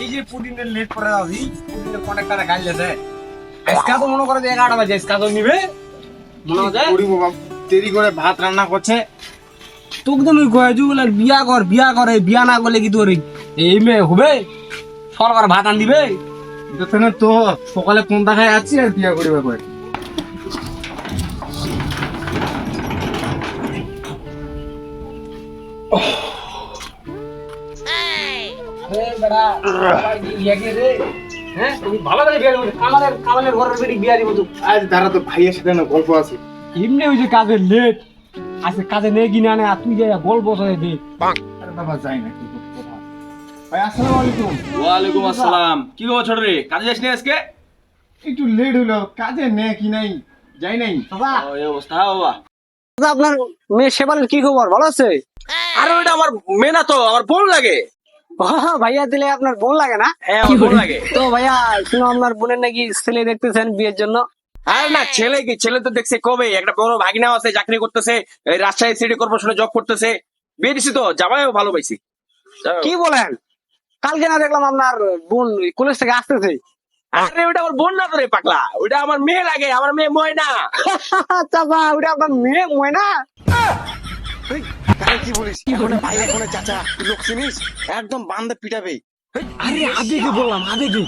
এই যে পুদিনের লেট করে দাও পুদিনের কন্ট্রাক্টরে গাল দিয়েছে আজকে তো মনে করে যে 11টা বাজে আজকে তো নিবে মনে হয় করি বাবা, দেরি করে ভাত রান্না করছে। তোকে তুমি কয়েছু বলে বিয়া করে বিয়া না করলে কি তোর এই মেয়ে হবে সরকার ভাত আন দিবে যেখানে তো সকালে কোন দেখায় আছি আর বিয়া করিবে কয়। হ্যাঁ তুমি ভালো করে বিয়া করবে কামালের ঘরের বেটি বিয়া দিব তো আজ দাঁড়া তো ভাইয়ের সাথে না গল্প আছে। এমনি হয়েছে কাজের লেট আজকে কাজে নেই কিনা আনে আর তুই যাই গল্প চলে দে আরে বাবা যাই না কি করবো। ভাই আসসালামু আলাইকুম। ওয়ালাইকুম আসসালাম। কি খবর ছোট রে, কাজে যাসনি আজকে? একটু লেট হলো, কাজে নে কি নাই যাই নাই। বাবা ও, এই অবস্থা। হ্যাঁ বাবা। আপনার মেয়ে সেবালের কি খবর ভালো আছে আরে ওটা আমার মেয়ে না তো, আমার বোন লাগে। ভাইয়া দিলে আপনার বোন লাগে না হ্যাঁ, আমার বোন লাগে। তো ভাইয়া শুনো আপনার বোনের নাকি ছেলে দেখতেছেন বিয়ের জন্য আরে না, ছেলে কি, ছেলে তো দেখছে কবে, একটা বড় ভাগিনা আছে, চাকরি করতেছে, এই রাজশাহী সিটি কর্পোরেশনে জব করতেছে। বিয়ে দিছি তো, জামাইও ভালো পাইছি। কি বলেন কালকে না দেখলাম আপনার বোন কলেজ থেকে আসতেছে আরে ওটা আমার বোন না তো রে পাগলা, ওটা আমার মেয়ে লাগে, আমার মেয়ে ময়না। চাচা ওটা আপনার মেয়ে ময়না কি বলিস? ওটা ভাই এখন চাচা লোক চিনিস, একদম বান্ধে পিটাবে। আরে আবেগে বললাম আবেগে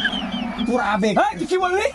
তোর আবেগ কি বললি